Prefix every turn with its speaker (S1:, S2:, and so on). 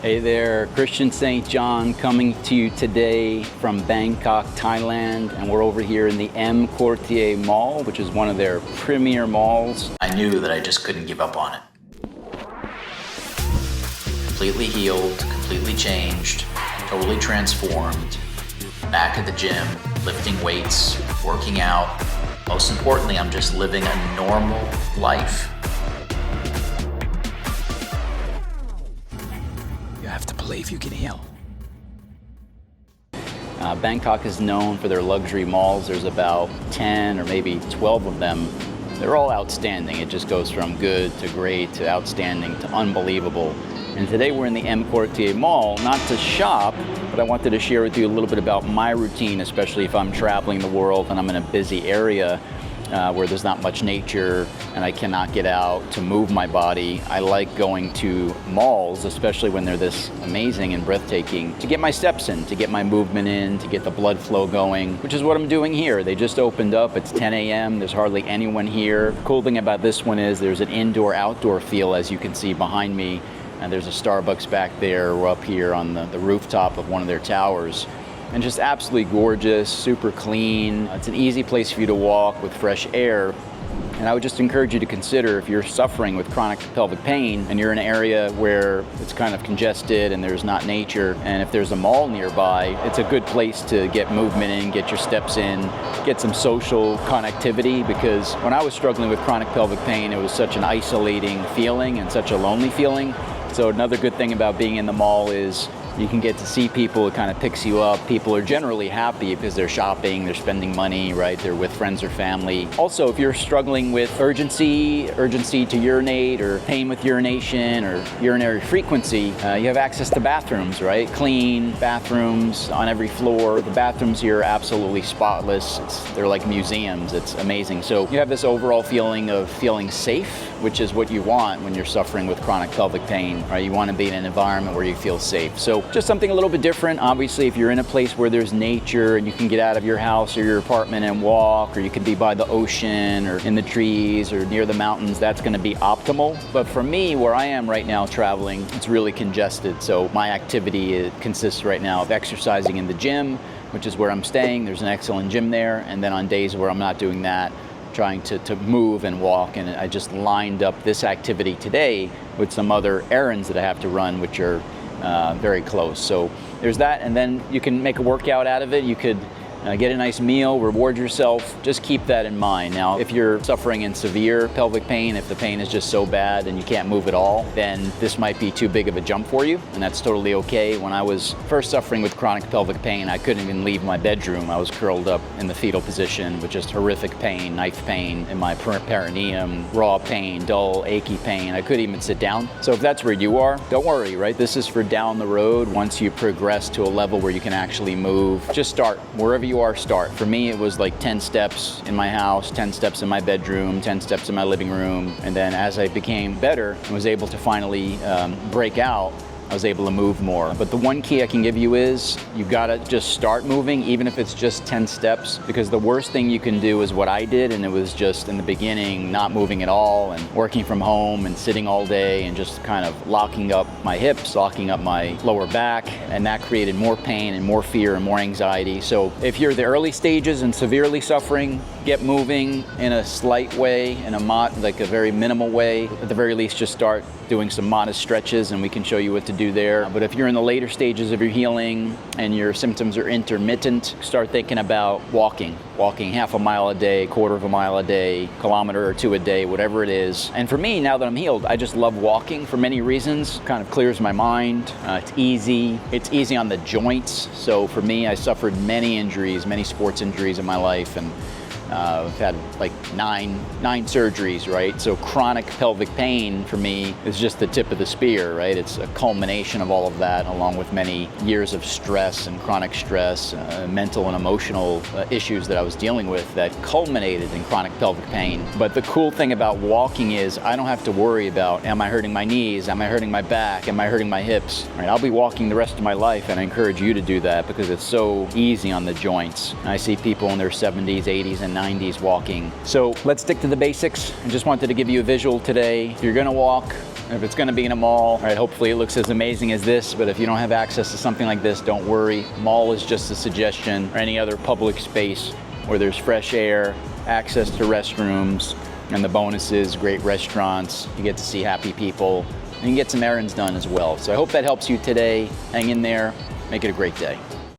S1: Hey there, Christian St. John coming to you today from Bangkok, Thailand, and we're over here in the M Quartier Mall, which is one of their premier malls.
S2: I knew that I just couldn't give up on it. Completely healed, completely changed, totally transformed, back at the gym, lifting weights, working out. Most importantly, I'm just living a normal life.
S1: You have to believe you can heal. Bangkok is known for their luxury malls. There's about 10 or maybe 12 of them. They're all outstanding. It just goes from good to great to outstanding to unbelievable. And today we're in the M Quartier Mall, not to shop, but I wanted to share with you a little bit about my routine, especially if I'm traveling the world and I'm in a busy area where there's not much nature and I cannot get out to move my body. I like going to malls, especially when they're this amazing and breathtaking, to get my steps in, to get my movement in, to get the blood flow going, which is what I'm doing here. They just opened up. It's 10 a.m. There's hardly anyone here. The cool thing about this one is there's an indoor-outdoor feel, as you can see behind me. And there's a Starbucks back there. We're up here on the rooftop of one of their towers. And just absolutely gorgeous, super clean. It's an easy place for you to walk with fresh air. And I would just encourage you to consider, if you're suffering with chronic pelvic pain and you're in an area where it's kind of congested and there's not nature, and if there's a mall nearby, it's a good place to get movement in, get your steps in, get some social connectivity, because when I was struggling with chronic pelvic pain, it was such an isolating feeling and such a lonely feeling. So another good thing about being in the mall is you can get to see people. It kind of picks you up. People are generally happy because they're shopping, they're spending money, right? They're with friends or family. Also, if you're struggling with urgency to urinate, or pain with urination or urinary frequency, you have access to bathrooms, right? Clean bathrooms on every floor. The bathrooms here are absolutely spotless. They're like museums. It's amazing. So you have this overall feeling of feeling safe, which is what you want when you're suffering with chronic pelvic pain, right? You want to be in an environment where you feel safe. So just something a little bit different. Obviously, if you're in a place where there's nature and you can get out of your house or your apartment and walk, or you could be by the ocean or in the trees or near the mountains, that's going to be optimal. But for me, where I am right now traveling, it's really congested. So my activity consists right now of exercising in the gym, which is where I'm staying. There's an excellent gym there. And then on days where I'm not doing that, trying to move and walk. And I just lined up this activity today with some other errands that I have to run, which are very close. So there's that, and then you can make a workout out of it. You could get a nice meal, reward yourself. Just keep that in mind. Now, if you're suffering in severe pelvic pain, if the pain is just so bad and you can't move at all, then this might be too big of a jump for you, and that's totally okay. When I was first suffering with chronic pelvic pain, I couldn't even leave my bedroom. I was curled up in the fetal position with just horrific pain, knife pain in my perineum, raw pain, dull, achy pain. I couldn't even sit down. So if that's where you are, don't worry, right? This is for down the road. Once you progress to a level where you can actually move, just start wherever you are. Start. For me, it was like 10 steps in my house, 10 steps in my bedroom, 10 steps in my living room. And then as I became better and was able to finally break out, I was able to move more. But the one key I can give you is you gotta just start moving, even if it's just 10 steps, because the worst thing you can do is what I did, and it was just in the beginning not moving at all and working from home and sitting all day and just kind of locking up my hips, locking up my lower back, and that created more pain and more fear and more anxiety. So if you're the early stages and severely suffering, get moving in a slight way, in like a very minimal way. At the very least, just start doing some modest stretches and we can show you what to do there. But if you're in the later stages of your healing and your symptoms are intermittent, start thinking about walking half a mile a day, quarter of a mile a day, kilometer or two a day, whatever it is. And for me, now that I'm healed, I just love walking for many reasons. Kind of clears my mind. It's easy on the joints. So for me, I suffered many injuries, many sports injuries in my life, and I've had like nine surgeries, right? So chronic pelvic pain for me is just the tip of the spear, right? It's a culmination of all of that, along with many years of stress and chronic stress, mental and emotional issues that I was dealing with that culminated in chronic pelvic pain. But the cool thing about walking is I don't have to worry about, am I hurting my knees? Am I hurting my back? Am I hurting my hips? Right? I'll be walking the rest of my life, and I encourage you to do that because it's so easy on the joints. I see people in their 70s, 80s, and 90s walking. So let's stick to the basics. I just wanted to give you a visual today. If you're gonna walk, If it's going to be in a mall, all right, hopefully it looks as amazing as this, but if you don't have access to something like this, don't worry. Mall is just a suggestion, or any other public space where there's fresh air, access to restrooms, and the bonus is great restaurants. You get to see happy people, and you can get some errands done as well. So I hope that helps you today. Hang in there, make it a great day.